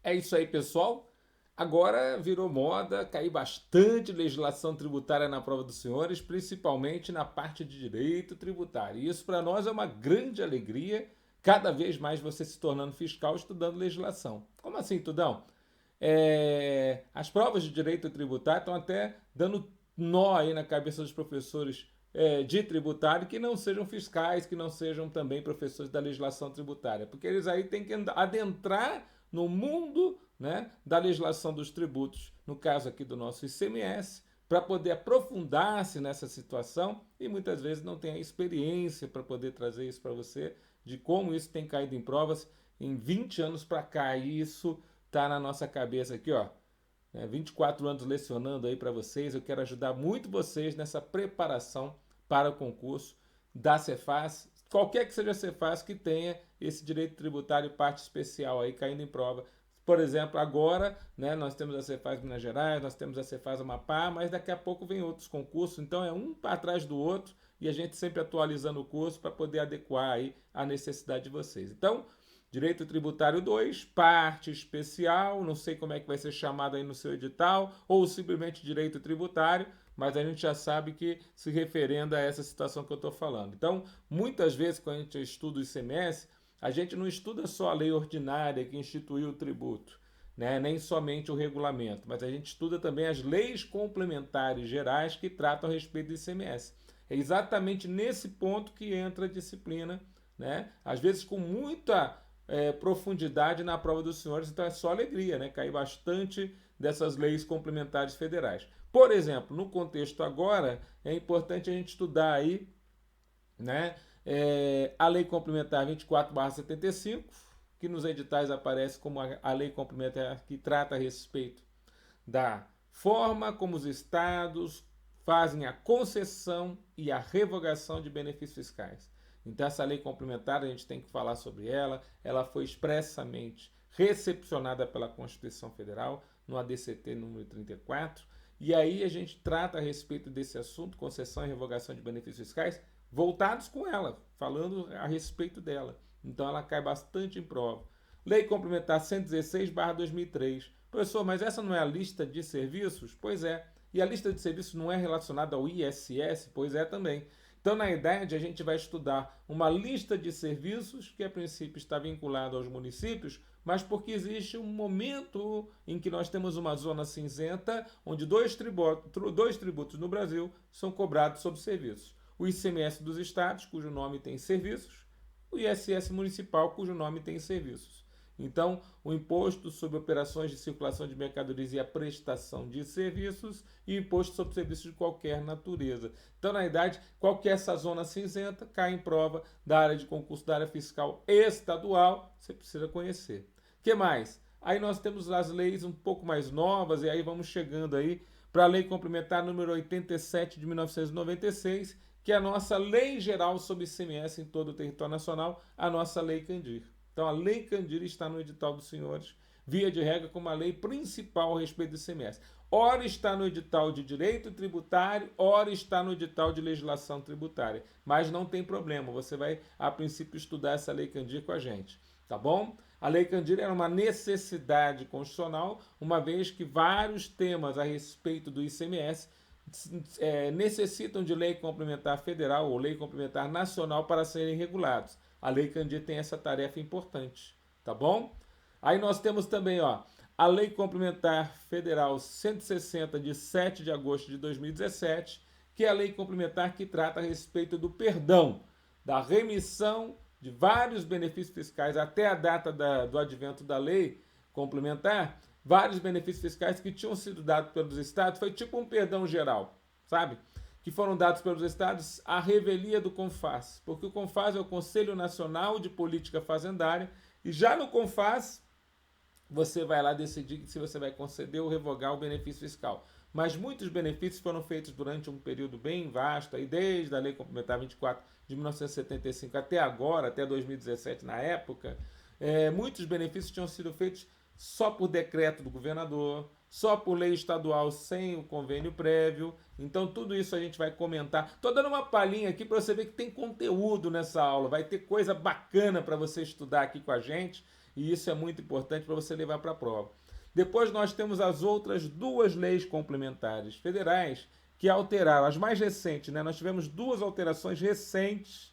É isso aí, pessoal. Agora virou moda cair bastante legislação tributária na prova dos senhores, principalmente na parte de direito tributário. E isso para nós é uma grande alegria, cada vez mais você se tornando fiscal estudando legislação. Como assim, Tudão? As provas de direito tributário estão até dando nó aí na cabeça dos professores de tributário que não sejam fiscais, que não sejam também professores da legislação tributária, porque eles aí têm que adentrar no mundo, né, da legislação dos tributos, no caso aqui do nosso ICMS, para poder aprofundar-se nessa situação e muitas vezes não tem a experiência para poder trazer isso para você, de como isso tem caído em provas em 20 anos para cá. E isso está na nossa cabeça aqui, ó. 24 anos lecionando aí para vocês. Eu quero ajudar muito vocês nessa preparação para o concurso da Cefaz, qualquer que seja a Cefaz que tenha esse direito tributário parte especial aí caindo em prova. Por exemplo, agora, né, nós temos a Cefaz Minas Gerais, nós temos a Cefaz Amapá, mas daqui a pouco vem outros concursos, então é um atrás do outro e a gente sempre atualizando o curso para poder adequar aí a necessidade de vocês. Então, Direito Tributário 2, parte especial, não sei como é que vai ser chamado aí no seu edital, ou simplesmente Direito Tributário, mas a gente já sabe que se referenda a essa situação que eu estou falando. Então, muitas vezes, quando a gente estuda o ICMS, a gente não estuda só a lei ordinária que instituiu o tributo, né? Nem somente o regulamento, mas a gente estuda também as leis complementares gerais que tratam a respeito do ICMS. É exatamente nesse ponto que entra a disciplina, né? Às vezes com muita profundidade na prova dos senhores, então é só alegria, né? Cair bastante dessas leis complementares federais. Por exemplo, no contexto agora, é importante a gente estudar aí, né, a Lei Complementar 24/75, que nos editais aparece como a lei complementar que trata a respeito da forma como os estados fazem a concessão e a revogação de benefícios fiscais. Então, essa lei complementar, a gente tem que falar sobre ela. Ela foi expressamente recepcionada pela Constituição Federal, no ADCT número 34. E aí a gente trata a respeito desse assunto, concessão e revogação de benefícios fiscais, voltados com ela, falando a respeito dela. Então, ela cai bastante em prova. Lei Complementar 116/2003. Professor, mas essa não é a lista de serviços? Pois é. E a lista de serviços não é relacionada ao ISS? Pois é também. Então, na idade, a gente vai estudar uma lista de serviços que, a princípio, está vinculada aos municípios, mas porque existe um momento em que nós temos uma zona cinzenta onde dois tributos no Brasil são cobrados sobre serviços. O ICMS dos estados, cujo nome tem serviços, o ISS municipal, cujo nome tem serviços. Então, o imposto sobre operações de circulação de mercadorias e a prestação de serviços e o imposto sobre serviços de qualquer natureza. Então, na verdade, qual que é essa zona cinzenta cai em prova da área de concurso da área fiscal estadual, você precisa conhecer. O que mais? Aí nós temos as leis um pouco mais novas e aí vamos chegando aí para a Lei Complementar número 87 de 1996, que é a nossa Lei Geral sobre ICMS em todo o território nacional, a nossa Lei Candir. Então, a Lei Candir está no edital dos senhores, via de regra, como a lei principal a respeito do ICMS. Ora está no edital de direito tributário, ora está no edital de legislação tributária. Mas não tem problema, você vai, a princípio, estudar essa Lei Candir com a gente, tá bom? A Lei Candir era uma necessidade constitucional, uma vez que vários temas a respeito do ICMS necessitam de lei complementar federal ou lei complementar nacional para serem regulados. A Lei Candir tem essa tarefa importante, tá bom? Aí nós temos também, ó, a Lei Complementar Federal 160 de 7 de agosto de 2017, que é a lei complementar que trata a respeito do perdão, da remissão de vários benefícios fiscais até a data do advento da lei complementar, vários benefícios fiscais que tinham sido dados pelos estados, foi tipo um perdão geral, sabe? Que foram dados pelos estados à revelia do CONFAS, porque o CONFAS é o Conselho Nacional de Política Fazendária, e já no CONFAS você vai lá decidir se você vai conceder ou revogar o benefício fiscal. Mas muitos benefícios foram feitos durante um período bem vasto, aí desde a Lei Complementar 24 de 1975 até agora, até 2017 na época, muitos benefícios tinham sido feitos só por decreto do governador, só por lei estadual sem o convênio prévio. Então tudo isso a gente vai comentar. Estou dando uma palhinha aqui para você ver que tem conteúdo nessa aula, vai ter coisa bacana para você estudar aqui com a gente. e isso é muito importante para você levar para a prova. Depois nós temos as outras duas leis complementares federais que alteraram, as mais recentes, né? Nós tivemos duas alterações recentes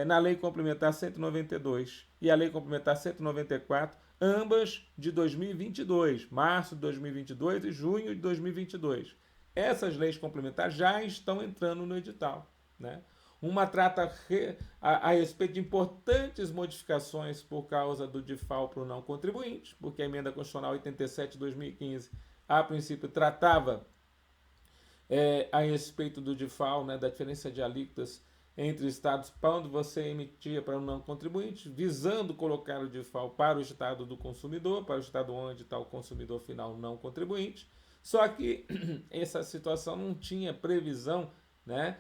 na Lei Complementar 192 e a Lei Complementar 194, ambas de 2022, março de 2022 e junho de 2022. Essas leis complementares já estão entrando no edital, né? Uma trata a respeito de importantes modificações por causa do DIFAL para o não contribuinte, porque a Emenda Constitucional 87 de 2015, a princípio, tratava a respeito do DIFAL, né, da diferença de alíquotas entre estados quando você emitia para o não contribuinte, visando colocar o DIFAL para o estado do consumidor, para o estado onde está o consumidor final não contribuinte. Só que essa situação não tinha previsão, né,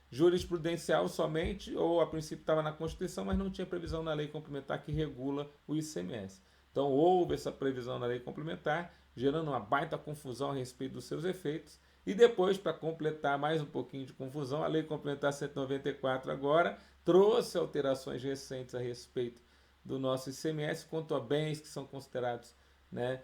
jurisprudencial somente, ou a princípio estava na Constituição, mas não tinha previsão na lei complementar que regula o ICMS. Então houve essa previsão na lei complementar, gerando uma baita confusão a respeito dos seus efeitos. E depois, para completar mais um pouquinho de confusão, a Lei Complementar 194 agora trouxe alterações recentes a respeito do nosso ICMS quanto a bens que são considerados, né,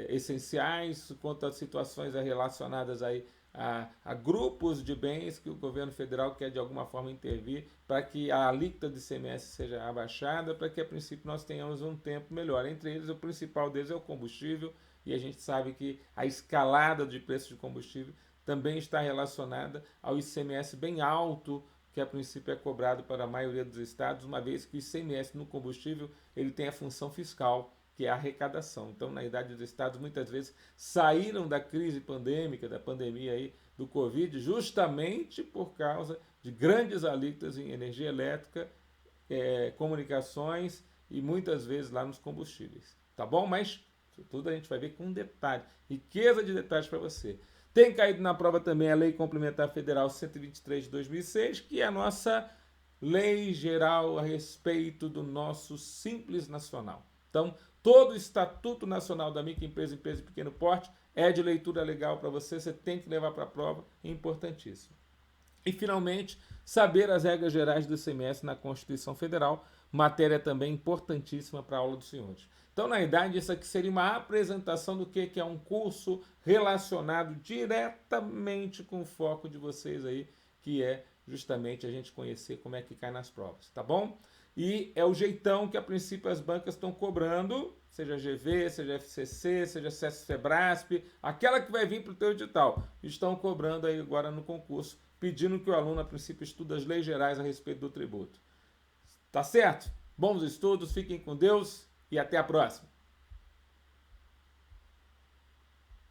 essenciais, quanto a situações relacionadas aí a grupos de bens que o governo federal quer de alguma forma intervir para que a alíquota de ICMS seja abaixada, para que a princípio nós tenhamos um tempo melhor. Entre eles, o principal deles é o combustível, e a gente sabe que a escalada de preços de combustível também está relacionada ao ICMS bem alto, que a princípio é cobrado para a maioria dos estados, uma vez que o ICMS no combustível ele tem a função fiscal, que é a arrecadação. Então, na idade dos estados, muitas vezes saíram da crise pandêmica, da pandemia aí do Covid, justamente por causa de grandes alíquotas em energia elétrica, comunicações e muitas vezes lá nos combustíveis. Tá bom? Mas isso tudo a gente vai ver com detalhe, riqueza de detalhes para você. Tem caído na prova também a Lei Complementar Federal 123 de 2006, que é a nossa lei geral a respeito do nosso Simples Nacional. Então, todo o Estatuto Nacional da Microempresa e Empresa de Pequeno Porte é de leitura legal para você, você tem que levar para a prova, é importantíssimo. E, finalmente, saber as regras gerais do ICMS na Constituição Federal, matéria também importantíssima para a aula dos senhores. Então, na verdade, isso aqui seria uma apresentação do que é um curso relacionado diretamente com o foco de vocês aí, que é justamente a gente conhecer como é que cai nas provas, tá bom? E é o jeitão que, a princípio, as bancas estão cobrando, seja GV, seja FCC, seja Febrasp, aquela que vai vir para o teu edital, estão cobrando aí agora no concurso, pedindo que o aluno, a princípio, estude as leis gerais a respeito do tributo. Tá certo? Bons estudos, fiquem com Deus e até a próxima.